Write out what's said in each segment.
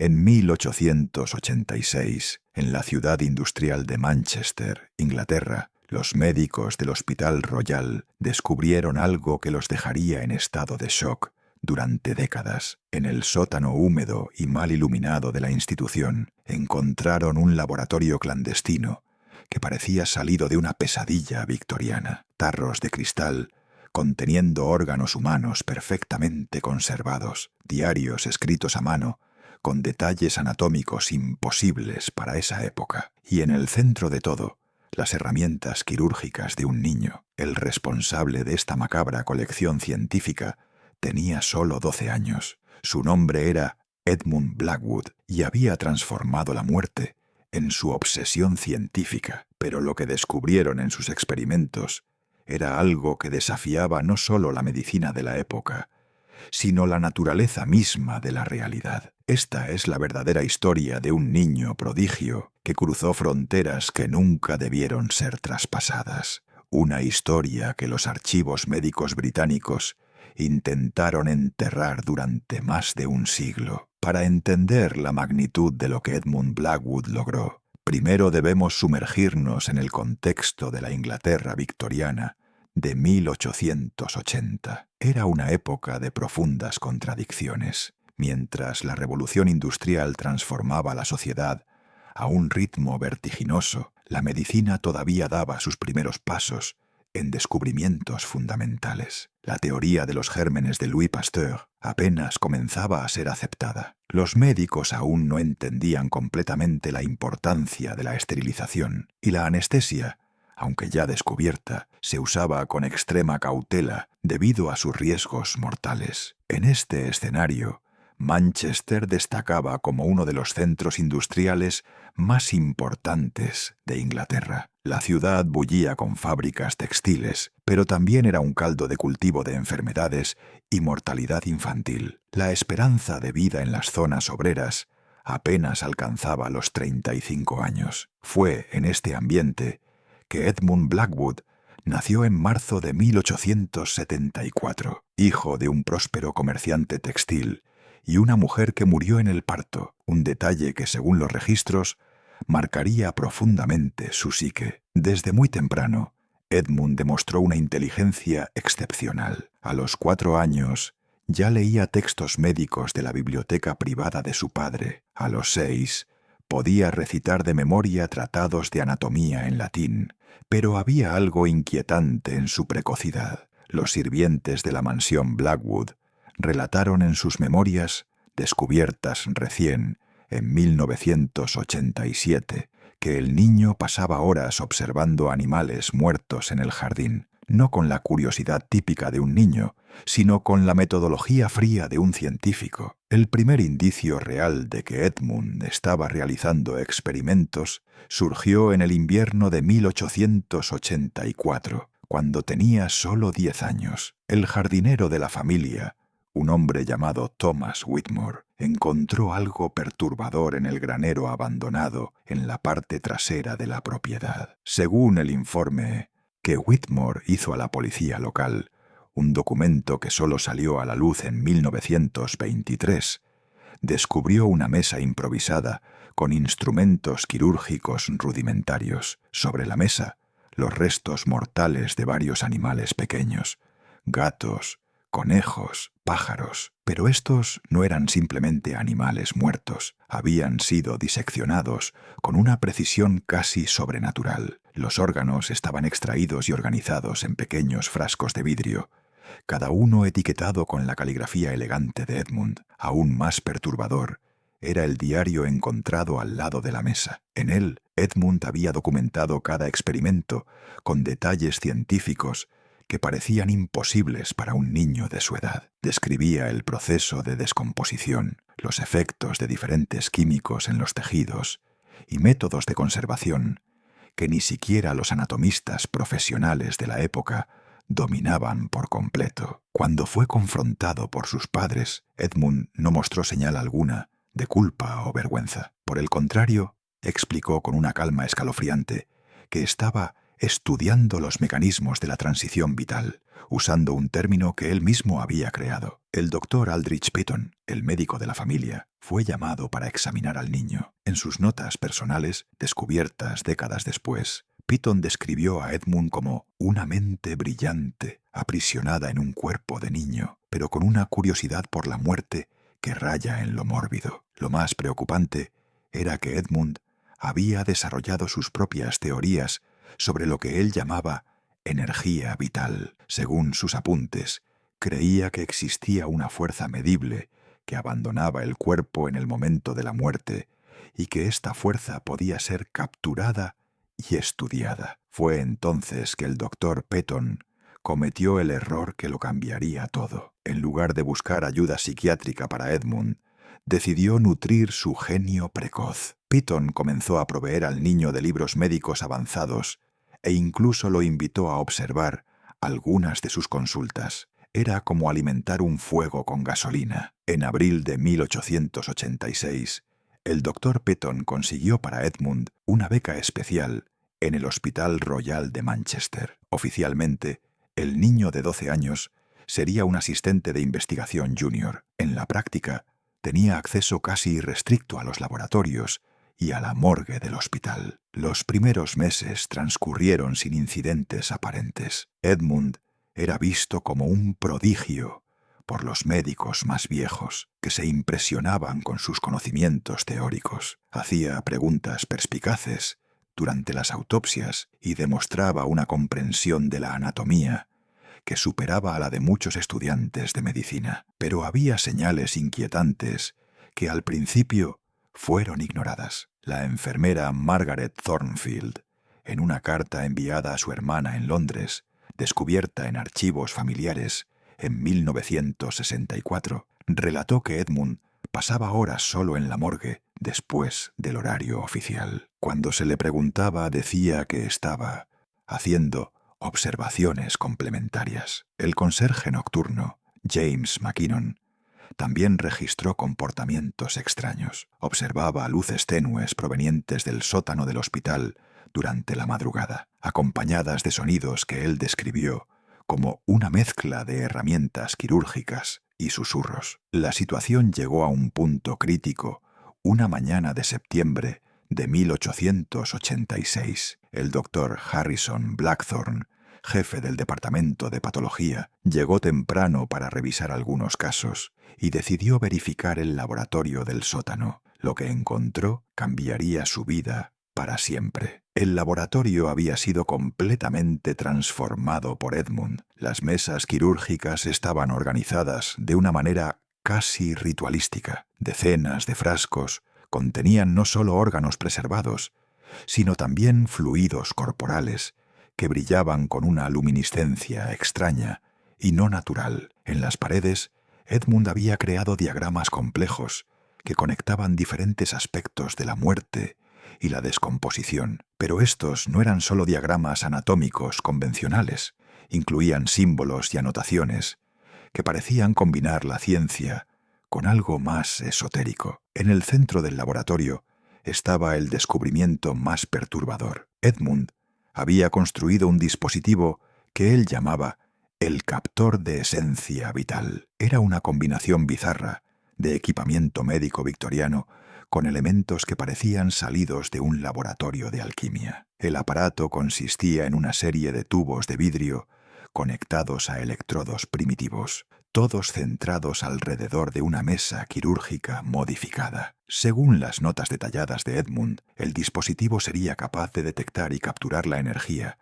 En 1886, en la ciudad industrial de Manchester, Inglaterra, los médicos del Hospital Royal descubrieron algo que los dejaría en estado de shock durante décadas. En el sótano húmedo y mal iluminado de la institución encontraron un laboratorio clandestino que parecía salido de una pesadilla victoriana. Tarros de cristal conteniendo órganos humanos perfectamente conservados, diarios escritos a mano, con detalles anatómicos imposibles para esa época. Y en el centro de todo, las herramientas quirúrgicas de un niño. El responsable de esta macabra colección científica tenía solo 12 años. Su nombre era Edmund Blackwood y había transformado la muerte en su obsesión científica. Pero lo que descubrieron en sus experimentos era algo que desafiaba no solo la medicina de la época, sino la naturaleza misma de la realidad. Esta es la verdadera historia de un niño prodigio que cruzó fronteras que nunca debieron ser traspasadas. Una historia que los archivos médicos británicos intentaron enterrar durante más de un siglo. Para entender la magnitud de lo que Edmund Blackwood logró, primero debemos sumergirnos en el contexto de la Inglaterra victoriana de 1880. Era una época de profundas contradicciones. Mientras la revolución industrial transformaba la sociedad a un ritmo vertiginoso, la medicina todavía daba sus primeros pasos en descubrimientos fundamentales. La teoría de los gérmenes de Louis Pasteur apenas comenzaba a ser aceptada. Los médicos aún no entendían completamente la importancia de la esterilización, y la anestesia, aunque ya descubierta, se usaba con extrema cautela debido a sus riesgos mortales. En este escenario, Manchester destacaba como uno de los centros industriales más importantes de Inglaterra. La ciudad bullía con fábricas textiles, pero también era un caldo de cultivo de enfermedades y mortalidad infantil. La esperanza de vida en las zonas obreras apenas alcanzaba los 35 años. Fue en este ambiente que Edmund Blackwood nació en marzo de 1874, hijo de un próspero comerciante textil y una mujer que murió en el parto, un detalle que, según los registros, marcaría profundamente su psique. Desde muy temprano, Edmund demostró una inteligencia excepcional. A los 4 años, ya leía textos médicos de la biblioteca privada de su padre. A los 6, podía recitar de memoria tratados de anatomía en latín. Pero había algo inquietante en su precocidad. Los sirvientes de la mansión Blackwood relataron en sus memorias, descubiertas recién en 1987, que el niño pasaba horas observando animales muertos en el jardín, no con la curiosidad típica de un niño, sino con la metodología fría de un científico. El primer indicio real de que Edmund estaba realizando experimentos surgió en el invierno de 1884, cuando tenía solo 10 años. El jardinero de la familia, un hombre llamado Thomas Whitmore, encontró algo perturbador en el granero abandonado en la parte trasera de la propiedad. Según el informe que Whitmore hizo a la policía local, un documento que solo salió a la luz en 1923, descubrió una mesa improvisada con instrumentos quirúrgicos rudimentarios. Sobre la mesa, los restos mortales de varios animales pequeños, gatos, conejos, pájaros. Pero estos no eran simplemente animales muertos. Habían sido diseccionados con una precisión casi sobrenatural. Los órganos estaban extraídos y organizados en pequeños frascos de vidrio, cada uno etiquetado con la caligrafía elegante de Edmund. Aún más perturbador era el diario encontrado al lado de la mesa. En él, Edmund había documentado cada experimento con detalles científicos que parecían imposibles para un niño de su edad. Describía el proceso de descomposición, los efectos de diferentes químicos en los tejidos y métodos de conservación que ni siquiera los anatomistas profesionales de la época dominaban por completo. Cuando fue confrontado por sus padres, Edmund no mostró señal alguna de culpa o vergüenza. Por el contrario, explicó con una calma escalofriante que estaba estudiando los mecanismos de la transición vital, usando un término que él mismo había creado. El doctor Aldrich Pitton, el médico de la familia, fue llamado para examinar al niño. En sus notas personales, descubiertas décadas después, Pitton describió a Edmund como una mente brillante, aprisionada en un cuerpo de niño, pero con una curiosidad por la muerte que raya en lo mórbido. Lo más preocupante era que Edmund había desarrollado sus propias teorías sobre lo que él llamaba energía vital. Según sus apuntes, creía que existía una fuerza medible que abandonaba el cuerpo en el momento de la muerte y que esta fuerza podía ser capturada y estudiada. Fue entonces que el doctor Pitton cometió el error que lo cambiaría todo. En lugar de buscar ayuda psiquiátrica para Edmund, decidió nutrir su genio precoz. Pitton comenzó a proveer al niño de libros médicos avanzados e incluso lo invitó a observar algunas de sus consultas. Era como alimentar un fuego con gasolina. En abril de 1886, el doctor Pitton consiguió para Edmund una beca especial en el Hospital Royal de Manchester. Oficialmente, el niño de 12 años sería un asistente de investigación junior. En la práctica, tenía acceso casi irrestricto a los laboratorios y a la morgue del hospital. Los primeros meses transcurrieron sin incidentes aparentes. Edmund era visto como un prodigio por los médicos más viejos, que se impresionaban con sus conocimientos teóricos. Hacía preguntas perspicaces durante las autopsias y demostraba una comprensión de la anatomía que superaba a la de muchos estudiantes de medicina. Pero había señales inquietantes que al principio fueron ignoradas. La enfermera Margaret Thornfield, en una carta enviada a su hermana en Londres, descubierta en archivos familiares en 1964, relató que Edmund pasaba horas solo en la morgue después del horario oficial. Cuando se le preguntaba, decía que estaba haciendo observaciones complementarias. El conserje nocturno, James Mackinnon, también registró comportamientos extraños. Observaba luces tenues provenientes del sótano del hospital durante la madrugada, acompañadas de sonidos que él describió como una mezcla de herramientas quirúrgicas y susurros. La situación llegó a un punto crítico una mañana de septiembre de 1886. El doctor Harrison Blackthorne, jefe del departamento de patología, llegó temprano para revisar algunos casos y decidió verificar el laboratorio del sótano. Lo que encontró cambiaría su vida para siempre. El laboratorio había sido completamente transformado por Edmund. Las mesas quirúrgicas estaban organizadas de una manera casi ritualística. Decenas de frascos contenían no solo órganos preservados, sino también fluidos corporales que brillaban con una luminiscencia extraña y no natural. En las paredes, Edmund había creado diagramas complejos que conectaban diferentes aspectos de la muerte y la descomposición. Pero estos no eran solo diagramas anatómicos convencionales, incluían símbolos y anotaciones que parecían combinar la ciencia con algo más esotérico. En el centro del laboratorio estaba el descubrimiento más perturbador. Edmund había construido un dispositivo que él llamaba el captor de esencia vital. Era una combinación bizarra de equipamiento médico victoriano con elementos que parecían salidos de un laboratorio de alquimia. El aparato consistía en una serie de tubos de vidrio conectados a electrodos primitivos, todos centrados alrededor de una mesa quirúrgica modificada. Según las notas detalladas de Edmund, el dispositivo sería capaz de detectar y capturar la energía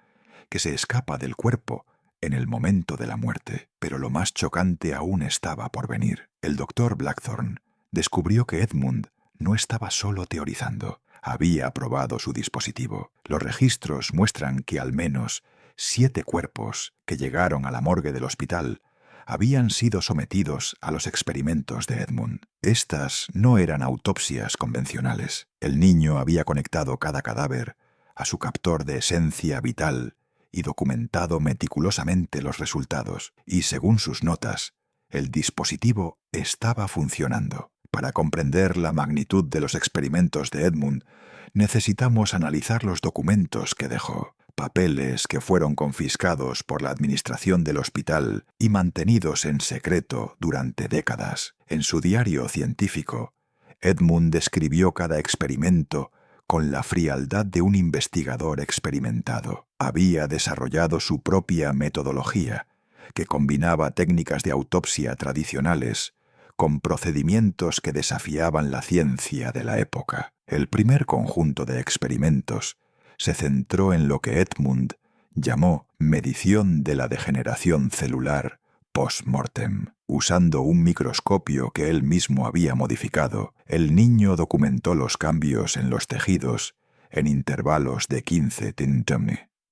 que se escapa del cuerpo en el momento de la muerte. Pero lo más chocante aún estaba por venir. El doctor Blackthorne descubrió que Edmund no estaba solo teorizando, había probado su dispositivo. Los registros muestran que al menos 7 cuerpos que llegaron a la morgue del hospital habían sido sometidos a los experimentos de Edmund. Estas no eran autopsias convencionales. El niño había conectado cada cadáver a su captor de esencia vital y documentado meticulosamente los resultados, y según sus notas, el dispositivo estaba funcionando. Para comprender la magnitud de los experimentos de Edmund, necesitamos analizar los documentos que dejó. papeles que fueron confiscados por la administración del hospital y mantenidos en secreto durante décadas. En su diario científico, Edmund describió cada experimento con la frialdad de un investigador experimentado. Había desarrollado su propia metodología, que combinaba técnicas de autopsia tradicionales con procedimientos que desafiaban la ciencia de la época. El primer conjunto de experimentos se centró en lo que Edmund llamó medición de la degeneración celular post-mortem. Usando un microscopio que él mismo había modificado, el niño documentó los cambios en los tejidos en intervalos de 15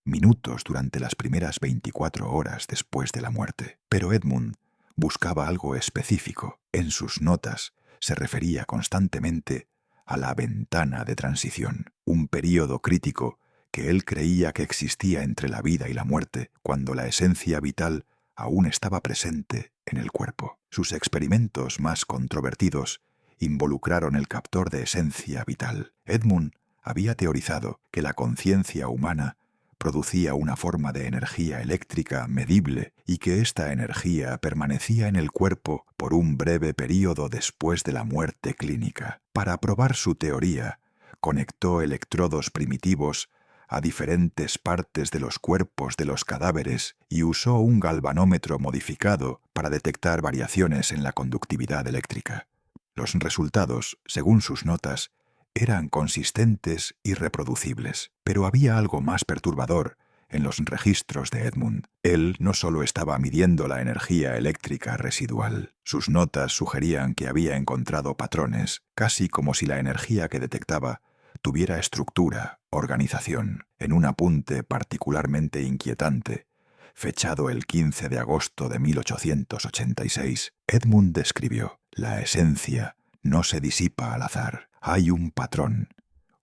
minutos durante las primeras 24 horas después de la muerte. Pero Edmund buscaba algo específico. En sus notas se refería constantemente a la ventana de transición, un período crítico que él creía que existía entre la vida y la muerte, cuando la esencia vital aún estaba presente en el cuerpo. Sus experimentos más controvertidos involucraron el captor de esencia vital. Edmund había teorizado que la conciencia humana producía una forma de energía eléctrica medible y que esta energía permanecía en el cuerpo por un breve período después de la muerte clínica. Para probar su teoría, conectó electrodos primitivos a diferentes partes de los cuerpos de los cadáveres y usó un galvanómetro modificado para detectar variaciones en la conductividad eléctrica. Los resultados, según sus notas, eran consistentes y reproducibles, pero había algo más perturbador en los registros de Edmund. Él no solo estaba midiendo la energía eléctrica residual. Sus notas sugerían que había encontrado patrones, casi como si la energía que detectaba tuviera estructura, organización. En un apunte particularmente inquietante, fechado el 15 de agosto de 1886, Edmund describió: «La esencia no se disipa al azar. Hay un patrón,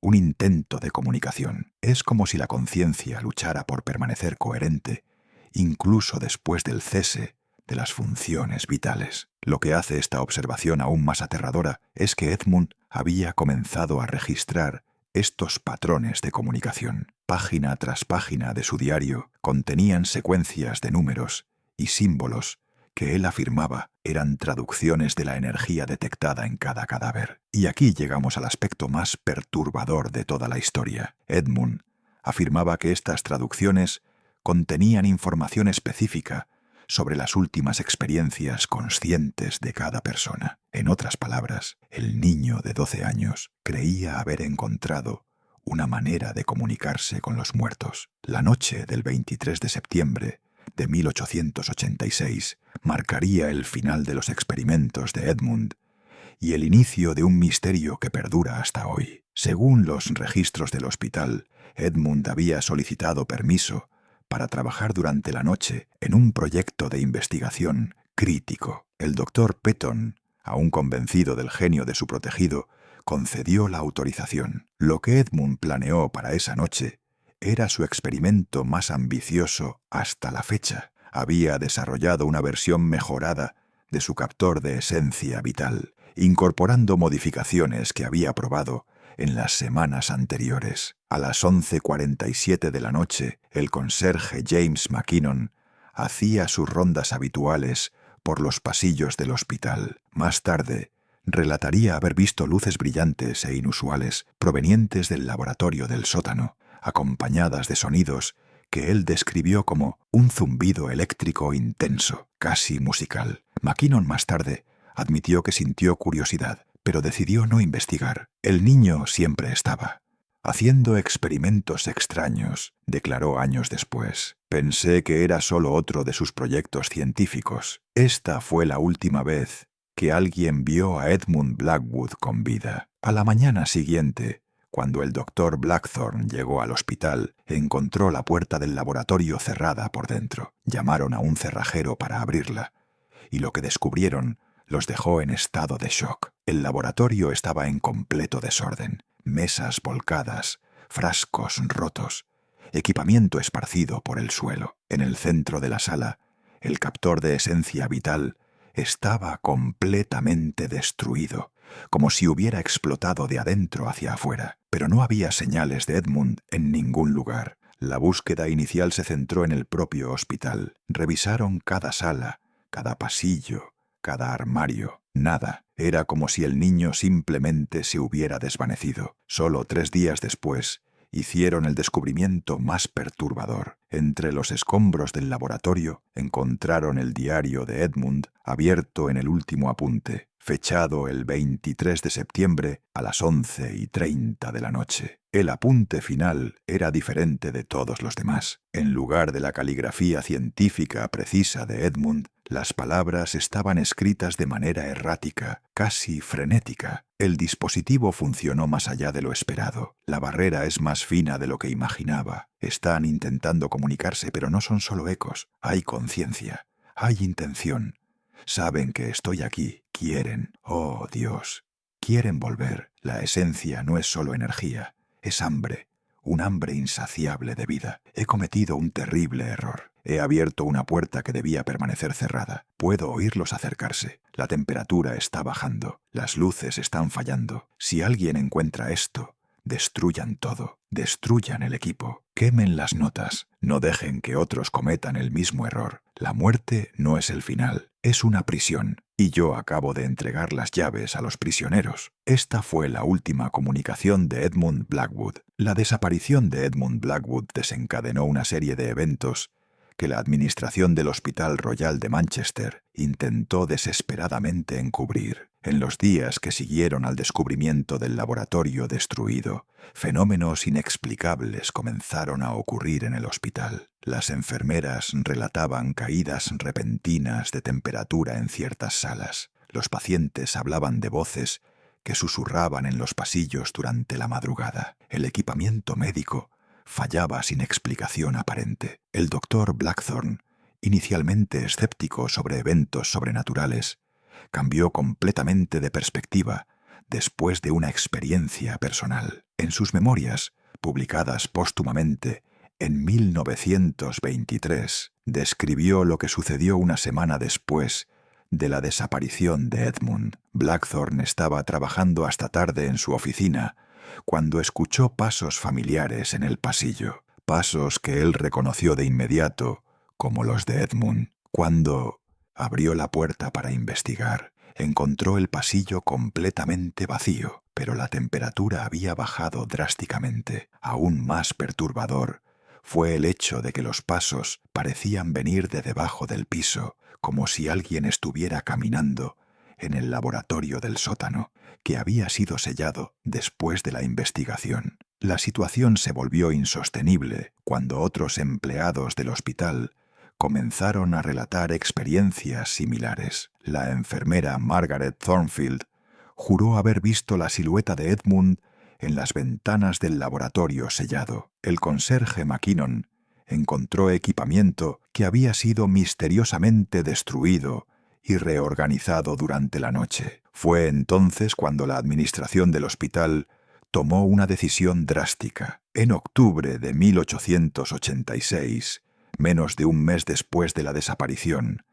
un intento de comunicación. Es como si la conciencia luchara por permanecer coherente, incluso después del cese de las funciones vitales». Lo que hace esta observación aún más aterradora es que Edmund había comenzado a registrar estos patrones de comunicación. Página tras página de su diario contenían secuencias de números y símbolos que él afirmaba eran traducciones de la energía detectada en cada cadáver. Y aquí llegamos al aspecto más perturbador de toda la historia. Edmund afirmaba que estas traducciones contenían información específica sobre las últimas experiencias conscientes de cada persona. En otras palabras, el niño de 12 años creía haber encontrado una manera de comunicarse con los muertos. La noche del 23 de septiembre de 1886 marcaría el final de los experimentos de Edmund y el inicio de un misterio que perdura hasta hoy. Según los registros del hospital, Edmund había solicitado permiso para trabajar durante la noche en un proyecto de investigación crítico. El doctor Petton, aún convencido del genio de su protegido, concedió la autorización. Lo que Edmund planeó para esa noche era su experimento más ambicioso hasta la fecha. Había desarrollado una versión mejorada de su captor de esencia vital, incorporando modificaciones que había probado en las semanas anteriores. A las 11:47 de la noche, el conserje James McKinnon hacía sus rondas habituales por los pasillos del hospital. Más tarde, relataría haber visto luces brillantes e inusuales provenientes del laboratorio del sótano, acompañadas de sonidos que él describió como un zumbido eléctrico intenso, casi musical. McKinnon más tarde admitió que sintió curiosidad, pero decidió no investigar. El niño siempre estaba haciendo experimentos extraños, declaró años después. Pensé que era solo otro de sus proyectos científicos. Esta fue la última vez que alguien vio a Edmund Blackwood con vida. A la mañana siguiente, cuando el doctor Blackthorne llegó al hospital, encontró la puerta del laboratorio cerrada por dentro. Llamaron a un cerrajero para abrirla, y lo que descubrieron los dejó en estado de shock. El laboratorio estaba en completo desorden. Mesas volcadas, frascos rotos, equipamiento esparcido por el suelo. En el centro de la sala, el captor de esencia vital estaba completamente destruido, como si hubiera explotado de adentro hacia afuera. Pero no había señales de Edmund en ningún lugar. La búsqueda inicial se centró en el propio hospital. Revisaron cada sala, cada pasillo, cada armario. Nada. Era como si el niño simplemente se hubiera desvanecido. Solo 3 días después, hicieron el descubrimiento más perturbador. Entre los escombros del laboratorio encontraron el diario de Edmund abierto en el último apunte, fechado el 23 de septiembre a las 11:30 de la noche. El apunte final era diferente de todos los demás. En lugar de la caligrafía científica precisa de Edmund, las palabras estaban escritas de manera errática, casi frenética. El dispositivo funcionó más allá de lo esperado. La barrera es más fina de lo que imaginaba. Están intentando comunicarse, pero no son solo ecos. Hay conciencia, hay intención. Saben que estoy aquí. Quieren, oh Dios, quieren volver. La esencia no es solo energía, es hambre. Un hambre insaciable de vida. He cometido un terrible error. He abierto una puerta que debía permanecer cerrada. Puedo oírlos acercarse. La temperatura está bajando. Las luces están fallando. Si alguien encuentra esto, destruyan todo. Destruyan el equipo. Quemen las notas. No dejen que otros cometan el mismo error. La muerte no es el final. Es una prisión. Y yo acabo de entregar las llaves a los prisioneros. Esta fue la última comunicación de Edmund Blackwood. La desaparición de Edmund Blackwood desencadenó una serie de eventos que la administración del Hospital Royal de Manchester intentó desesperadamente encubrir. En los días que siguieron al descubrimiento del laboratorio destruido, fenómenos inexplicables comenzaron a ocurrir en el hospital. Las enfermeras relataban caídas repentinas de temperatura en ciertas salas. Los pacientes hablaban de voces que susurraban en los pasillos durante la madrugada. El equipamiento médico fallaba sin explicación aparente. El doctor Blackthorne, inicialmente escéptico sobre eventos sobrenaturales, cambió completamente de perspectiva después de una experiencia personal. En sus memorias, publicadas póstumamente en 1923, describió lo que sucedió una semana después de la desaparición de Edmund. Blackthorne estaba trabajando hasta tarde en su oficina cuando escuchó pasos familiares en el pasillo, pasos que él reconoció de inmediato como los de Edmund. Cuando abrió la puerta para investigar, encontró el pasillo completamente vacío, pero la temperatura había bajado drásticamente. Aún más perturbador fue el hecho de que los pasos parecían venir de debajo del piso, como si alguien estuviera caminando en el laboratorio del sótano, que había sido sellado después de la investigación. La situación se volvió insostenible cuando otros empleados del hospital comenzaron a relatar experiencias similares. La enfermera Margaret Thornfield juró haber visto la silueta de Edmund en las ventanas del laboratorio sellado. El conserje McKinnon encontró equipamiento que había sido misteriosamente destruido y reorganizado durante la noche. Fue entonces cuando la administración del hospital tomó una decisión drástica. En octubre de 1886, menos de un mes después de la desaparición,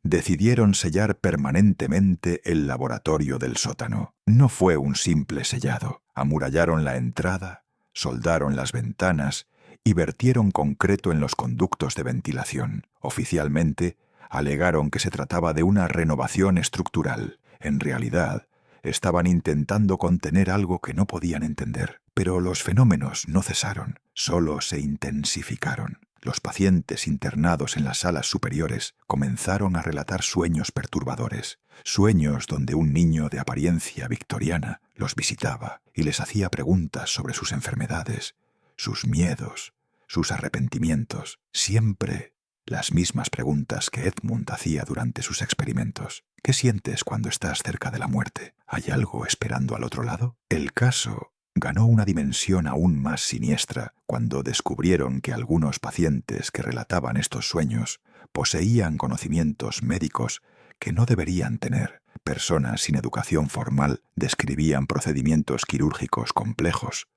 decidieron sellar permanentemente el laboratorio del sótano. No fue un simple sellado. Amurallaron la entrada, soldaron las ventanas y vertieron concreto en los conductos de ventilación. Oficialmente, alegaron que se trataba de una renovación estructural. En realidad, estaban intentando contener algo que no podían entender. Pero los fenómenos no cesaron, solo se intensificaron. Los pacientes internados en las salas superiores comenzaron a relatar sueños perturbadores, sueños donde un niño de apariencia victoriana los visitaba y les hacía preguntas sobre sus enfermedades, sus miedos, sus arrepentimientos, siempre las mismas preguntas que Edmund hacía durante sus experimentos. ¿Qué sientes cuando estás cerca de la muerte? ¿Hay algo esperando al otro lado? El caso ganó una dimensión aún más siniestra cuando descubrieron que algunos pacientes que relataban estos sueños poseían conocimientos médicos que no deberían tener. Personas sin educación formal describían procedimientos quirúrgicos complejos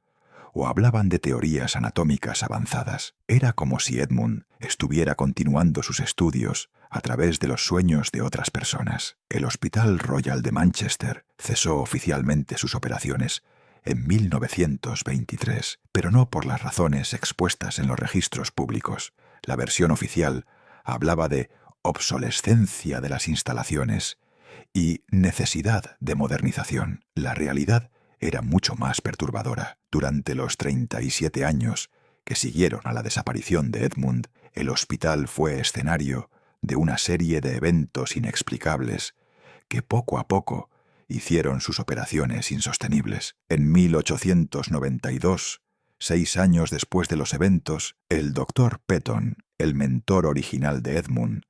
o hablaban de teorías anatómicas avanzadas. Era como si Edmund estuviera continuando sus estudios a través de los sueños de otras personas. El Hospital Royal de Manchester cesó oficialmente sus operaciones en 1923, pero no por las razones expuestas en los registros públicos. La versión oficial hablaba de obsolescencia de las instalaciones y necesidad de modernización. La realidad era mucho más perturbadora. Durante los 37 años que siguieron a la desaparición de Edmund, el hospital fue escenario de una serie de eventos inexplicables que poco a poco hicieron sus operaciones insostenibles. En 1892, 6 años después de los eventos, el Dr. Petton, el mentor original de Edmund,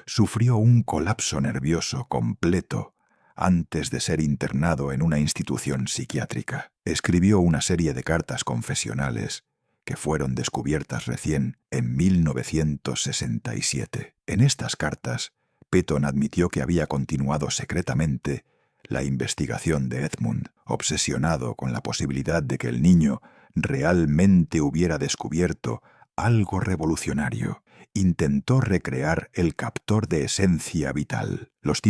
sufrió un colapso nervioso completo antes de ser internado en una institución psiquiátrica. Escribió una serie de cartas confesionales que fueron descubiertas recién en 1967. En estas cartas, Petton admitió que había continuado secretamente la investigación de Edmund, obsesionado con la posibilidad de que el niño realmente hubiera descubierto algo revolucionario. Intentó recrear el captor de esencia vital. Los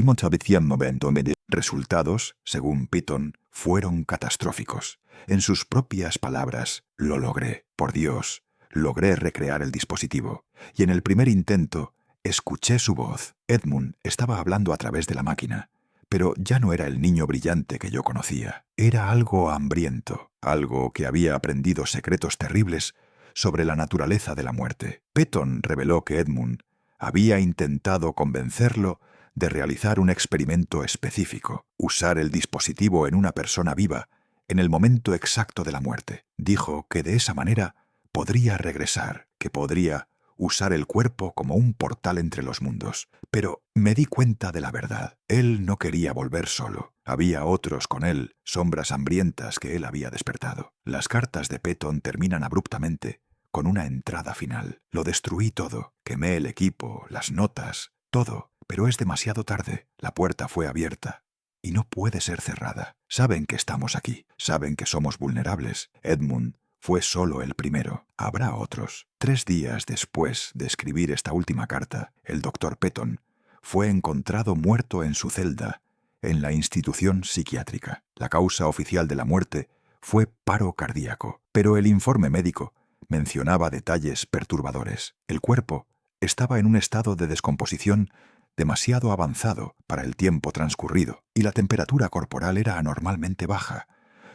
resultados, según Petton, fueron catastróficos. En sus propias palabras, lo logré. Por Dios, logré recrear el dispositivo. Y en el primer intento, escuché su voz. Edmund estaba hablando a través de la máquina, pero ya no era el niño brillante que yo conocía. Era algo hambriento, algo que había aprendido secretos terribles sobre la naturaleza de la muerte. Petton reveló que Edmund había intentado convencerlo de realizar un experimento específico, usar el dispositivo en una persona viva en el momento exacto de la muerte. Dijo que de esa manera podría regresar, que podría usar el cuerpo como un portal entre los mundos. Pero me di cuenta de la verdad. Él no quería volver solo. Había otros con él, sombras hambrientas que él había despertado. Las cartas de Petton terminan abruptamente con una entrada final. Lo destruí todo. Quemé el equipo, las notas, todo. Pero es demasiado tarde. La puerta fue abierta y no puede ser cerrada. Saben que estamos aquí. Saben que somos vulnerables. Edmund fue solo el primero. Habrá otros. 3 días después de escribir esta última carta, el Dr. Petton fue encontrado muerto en su celda en la institución psiquiátrica. La causa oficial de la muerte fue paro cardíaco, pero el informe médico mencionaba detalles perturbadores. El cuerpo estaba en un estado de descomposición demasiado avanzado para el tiempo transcurrido, y la temperatura corporal era anormalmente baja,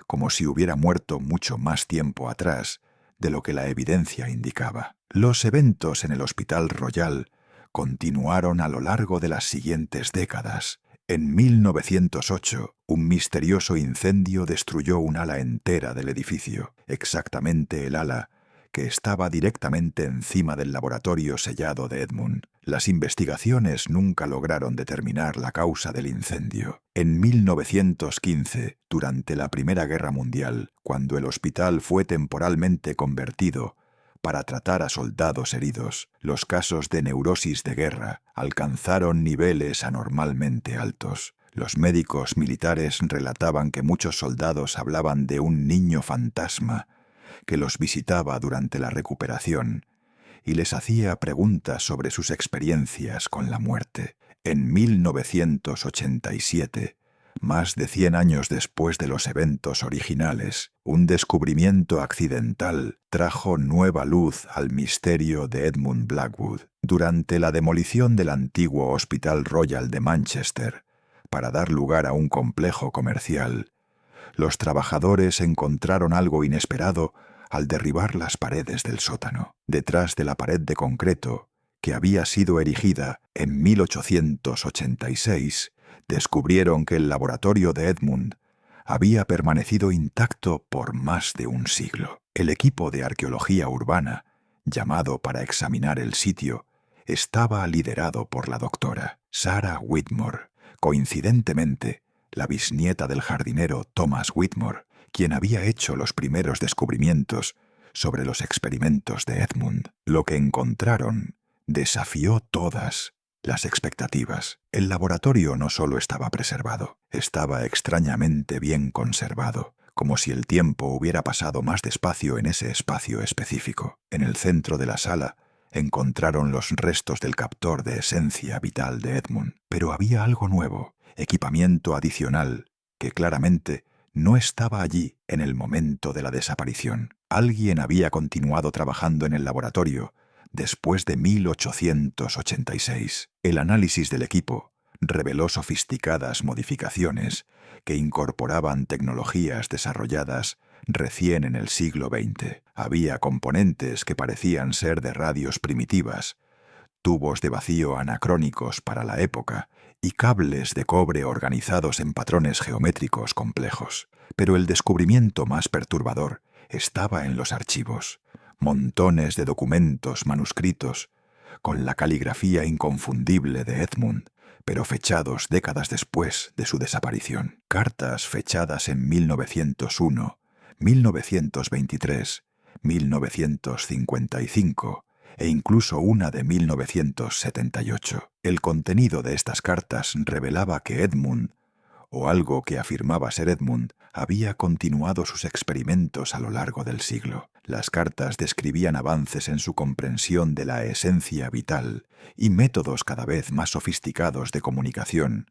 como si hubiera muerto mucho más tiempo atrás de lo que la evidencia indicaba. Los eventos en el Hospital Royal continuaron a lo largo de las siguientes décadas. En 1908, un misterioso incendio destruyó un ala entera del edificio, exactamente el ala que estaba directamente encima del laboratorio sellado de Edmund. Las investigaciones nunca lograron determinar la causa del incendio. En 1915, durante la Primera Guerra Mundial, cuando el hospital fue temporalmente convertido para tratar a soldados heridos, los casos de neurosis de guerra alcanzaron niveles anormalmente altos. Los médicos militares relataban que muchos soldados hablaban de un niño fantasma que los visitaba durante la recuperación y les hacía preguntas sobre sus experiencias con la muerte. En 1987, más de 100 años después de los eventos originales, un descubrimiento accidental trajo nueva luz al misterio de Edmund Blackwood. Durante la demolición del antiguo Hospital Royal de Manchester, para dar lugar a un complejo comercial, los trabajadores encontraron algo inesperado al derribar las paredes del sótano. Detrás de la pared de concreto, que había sido erigida en 1886, descubrieron que el laboratorio de Edmund había permanecido intacto por más de un siglo. El equipo de arqueología urbana, llamado para examinar el sitio, estaba liderado por la doctora Sarah Whitmore, coincidentemente la bisnieta del jardinero Thomas Whitmore, quien había hecho los primeros descubrimientos sobre los experimentos de Edmund. Lo que encontraron desafió todas las expectativas. El laboratorio no solo estaba preservado, estaba extrañamente bien conservado, como si el tiempo hubiera pasado más despacio en ese espacio específico. En el centro de la sala encontraron los restos del captor de esencia vital de Edmund, pero había algo nuevo, equipamiento adicional, que claramente no estaba allí en el momento de la desaparición. Alguien había continuado trabajando en el laboratorio después de 1886. El análisis del equipo reveló sofisticadas modificaciones que incorporaban tecnologías desarrolladas recién en el siglo XX. Había componentes que parecían ser de radios primitivas, tubos de vacío anacrónicos para la época y cables de cobre organizados en patrones geométricos complejos. Pero el descubrimiento más perturbador estaba en los archivos. Montones de documentos manuscritos con la caligrafía inconfundible de Edmund, pero fechados décadas después de su desaparición. Cartas fechadas en 1901, 1923, 1955 e incluso una de 1978. El contenido de estas cartas revelaba que Edmund, o algo que afirmaba ser Edmund, había continuado sus experimentos a lo largo del siglo. Las cartas describían avances en su comprensión de la esencia vital y métodos cada vez más sofisticados de comunicación,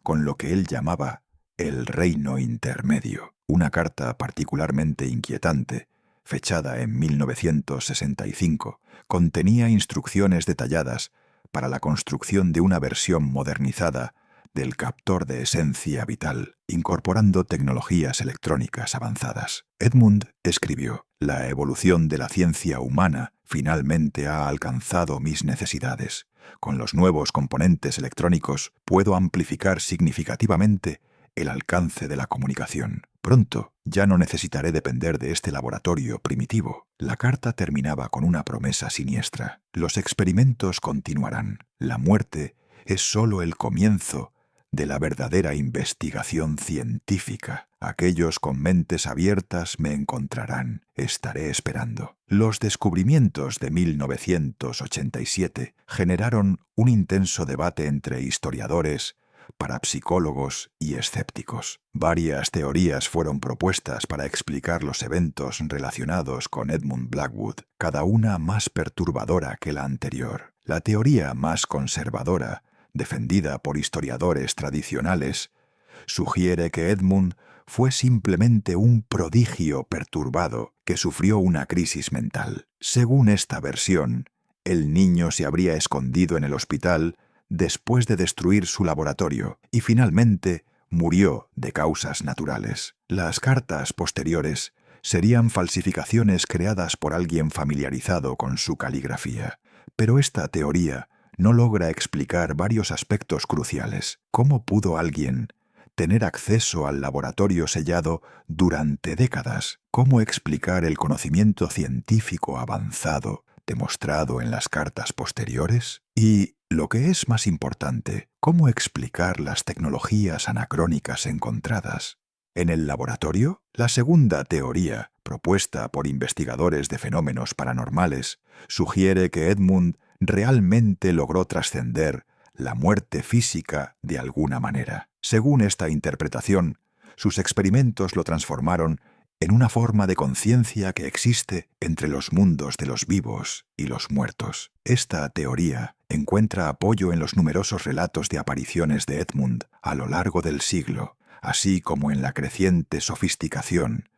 con lo que él llamaba el reino intermedio. Una carta particularmente inquietante, fechada en 1965, contenía instrucciones detalladas para la construcción de una versión modernizada del captor de esencia vital, incorporando tecnologías electrónicas avanzadas. Edmund escribió: «La evolución de la ciencia humana finalmente ha alcanzado mis necesidades. Con los nuevos componentes electrónicos puedo amplificar significativamente el alcance de la comunicación. Pronto ya no necesitaré depender de este laboratorio primitivo». La carta terminaba con una promesa siniestra: «Los experimentos continuarán. La muerte es solo el comienzo de la verdadera investigación científica. Aquellos con mentes abiertas me encontrarán. Estaré esperando». Los descubrimientos de 1987 generaron un intenso debate entre historiadores, parapsicólogos y escépticos. Varias teorías fueron propuestas para explicar los eventos relacionados con Edmund Blackwood, cada una más perturbadora que la anterior. La teoría más conservadora, defendida por historiadores tradicionales, sugiere que Edmund fue simplemente un prodigio perturbado que sufrió una crisis mental. Según esta versión, el niño se habría escondido en el hospital después de destruir su laboratorio y finalmente murió de causas naturales. Las cartas posteriores serían falsificaciones creadas por alguien familiarizado con su caligrafía. Pero esta teoría no logra explicar varios aspectos cruciales. ¿Cómo pudo alguien tener acceso al laboratorio sellado durante décadas? ¿Cómo explicar el conocimiento científico avanzado demostrado en las cartas posteriores? Y, lo que es más importante, ¿cómo explicar las tecnologías anacrónicas encontradas en el laboratorio? La segunda teoría, propuesta por investigadores de fenómenos paranormales, sugiere que Edmund realmente logró trascender la muerte física de alguna manera. Según esta interpretación, sus experimentos lo transformaron en una forma de conciencia que existe entre los mundos de los vivos y los muertos. Esta teoría encuentra apoyo en los numerosos relatos de apariciones de Edmund a lo largo del siglo, así como en la creciente sofisticación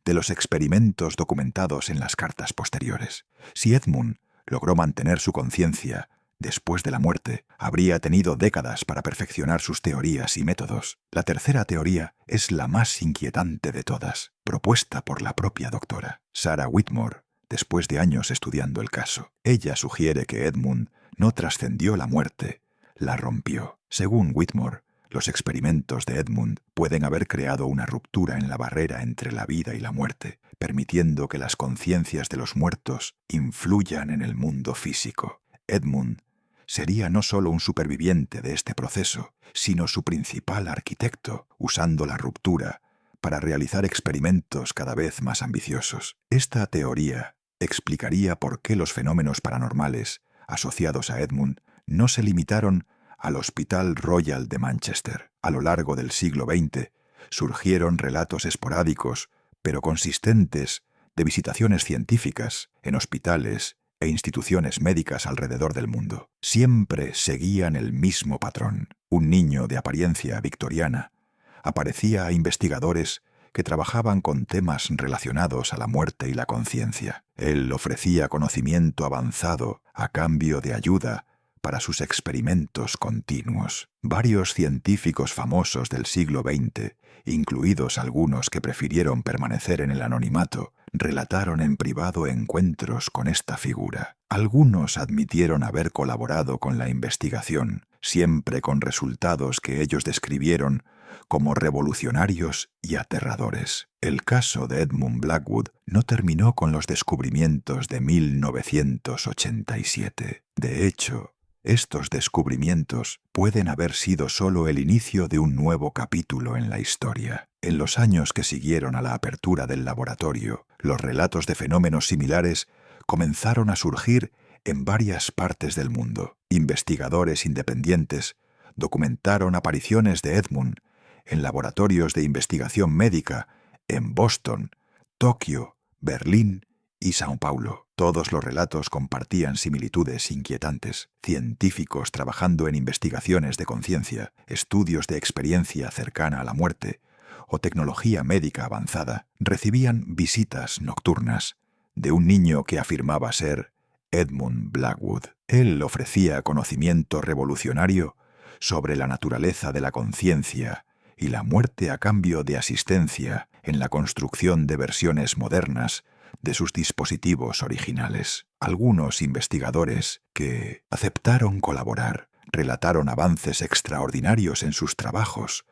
de los experimentos documentados en las cartas posteriores. Si Edmund logró mantener su conciencia después de la muerte, habría tenido décadas para perfeccionar sus teorías y métodos. La tercera teoría es la más inquietante de todas, propuesta por la propia doctora Sarah Whitmore, después de años estudiando el caso. Ella sugiere que Edmund no trascendió la muerte, la rompió. Según Whitmore, los experimentos de Edmund pueden haber creado una ruptura en la barrera entre la vida y la muerte, permitiendo que las conciencias de los muertos influyan en el mundo físico. Edmund sería no solo un superviviente de este proceso, sino su principal arquitecto, usando la ruptura para realizar experimentos cada vez más ambiciosos. Esta teoría explicaría por qué los fenómenos paranormales asociados a Edmund no se limitaron al Hospital Royal de Manchester. A lo largo del siglo XX surgieron relatos esporádicos, pero consistentes, de visitaciones científicas en hospitales e instituciones médicas alrededor del mundo. Siempre seguían el mismo patrón. Un niño de apariencia victoriana aparecía a investigadores que trabajaban con temas relacionados a la muerte y la conciencia. Él ofrecía conocimiento avanzado a cambio de ayuda para sus experimentos continuos. Varios científicos famosos del siglo XX, incluidos algunos que prefirieron permanecer en el anonimato, relataron en privado encuentros con esta figura. Algunos admitieron haber colaborado con la investigación, siempre con resultados que ellos describieron como revolucionarios y aterradores. El caso de Edmund Blackwood no terminó con los descubrimientos de 1987. De hecho, estos descubrimientos pueden haber sido solo el inicio de un nuevo capítulo en la historia. En los años que siguieron a la apertura del laboratorio, los relatos de fenómenos similares comenzaron a surgir en varias partes del mundo. Investigadores independientes documentaron apariciones de Edmund en laboratorios de investigación médica en Boston, Tokio, Berlín y Sao Paulo. Todos los relatos compartían similitudes inquietantes. Científicos trabajando en investigaciones de conciencia, estudios de experiencia cercana a la muerte o tecnología médica avanzada recibían visitas nocturnas de un niño que afirmaba ser Edmund Blackwood. Él ofrecía conocimiento revolucionario sobre la naturaleza de la conciencia y la muerte a cambio de asistencia en la construcción de versiones modernas de sus dispositivos originales. Algunos investigadores que aceptaron colaborar relataron avances extraordinarios en sus trabajos,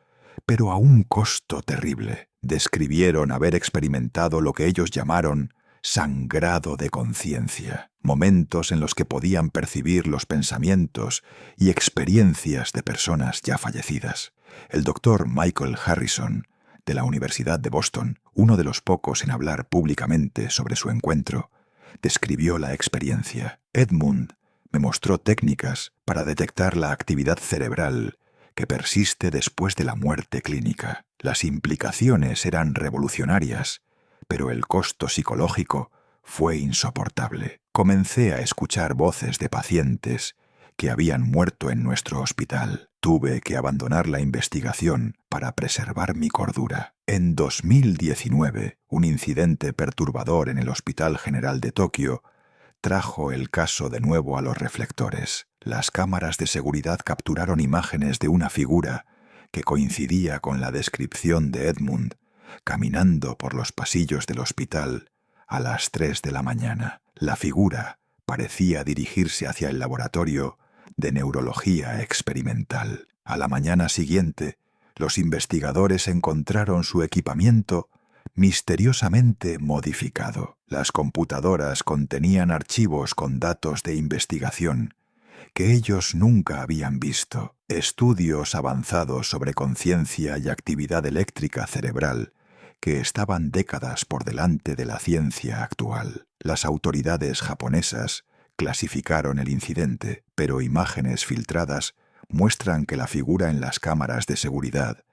pero a un costo terrible. Describieron haber experimentado lo que ellos llamaron sangrado de conciencia, momentos en los que podían percibir los pensamientos y experiencias de personas ya fallecidas. El doctor Michael Harrison, de la Universidad de Boston, uno de los pocos en hablar públicamente sobre su encuentro, describió la experiencia. Edmund me mostró técnicas para detectar la actividad cerebral que persiste después de la muerte clínica. Las implicaciones eran revolucionarias, pero el costo psicológico fue insoportable. Comencé a escuchar voces de pacientes que habían muerto en nuestro hospital. Tuve que abandonar la investigación para preservar mi cordura. En 2019, un incidente perturbador en el Hospital General de Tokio trajo el caso de nuevo a los reflectores. Las cámaras de seguridad capturaron imágenes de una figura que coincidía con la descripción de Edmund, caminando por los pasillos del hospital a las 3 de la mañana. La figura parecía dirigirse hacia el laboratorio de neurología experimental. A la mañana siguiente, los investigadores encontraron su equipamiento misteriosamente modificado. Las computadoras contenían archivos con datos de investigación que ellos nunca habían visto. Estudios avanzados sobre conciencia y actividad eléctrica cerebral que estaban décadas por delante de la ciencia actual. Las autoridades japonesas clasificaron el incidente, pero imágenes filtradas muestran que la figura en las cámaras de seguridad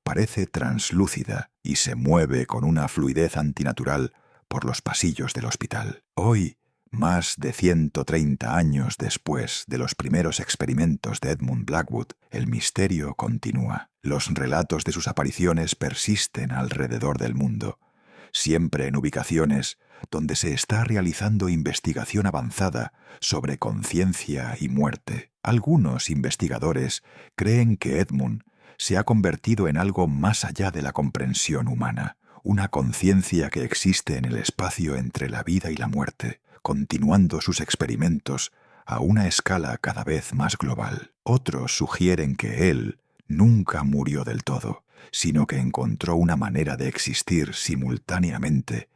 parece translúcida y se mueve con una fluidez antinatural por los pasillos del hospital. Hoy, más de 130 años después de los primeros experimentos de Edmund Blackwood, el misterio continúa. Los relatos de sus apariciones persisten alrededor del mundo, siempre en ubicaciones donde se está realizando investigación avanzada sobre conciencia y muerte. Algunos investigadores creen que Edmund se ha convertido en algo más allá de la comprensión humana, una conciencia que existe en el espacio entre la vida y la muerte, continuando sus experimentos a una escala cada vez más global. Otros sugieren que él nunca murió del todo, sino que encontró una manera de existir simultáneamente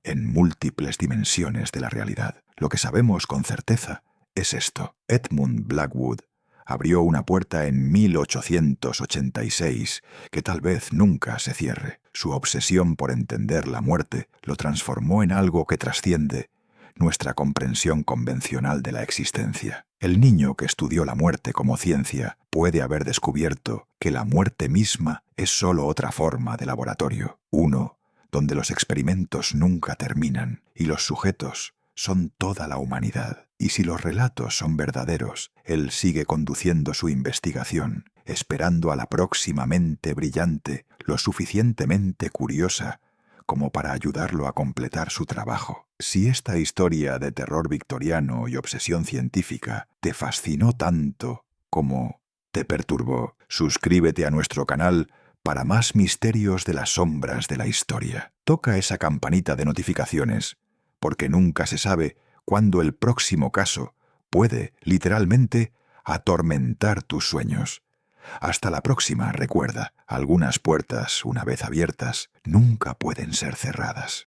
en múltiples dimensiones de la realidad. Lo que sabemos con certeza es esto. Edmund Blackwood abrió una puerta en 1886 que tal vez nunca se cierre. Su obsesión por entender la muerte lo transformó en algo que trasciende nuestra comprensión convencional de la existencia. El niño que estudió la muerte como ciencia puede haber descubierto que la muerte misma es solo otra forma de laboratorio, uno donde los experimentos nunca terminan y los sujetos son toda la humanidad. Y si los relatos son verdaderos, él sigue conduciendo su investigación esperando a la próxima mente brillante, lo suficientemente curiosa como para ayudarlo a completar su trabajo. Si esta historia de terror victoriano y obsesión científica te fascinó tanto como te perturbó, suscríbete a nuestro canal para más misterios de las sombras de la historia. Toca esa campanita de notificaciones, porque nunca se sabe cuándo el próximo caso puede, literalmente, atormentar tus sueños. Hasta la próxima, recuerda, algunas puertas, una vez abiertas, nunca pueden ser cerradas.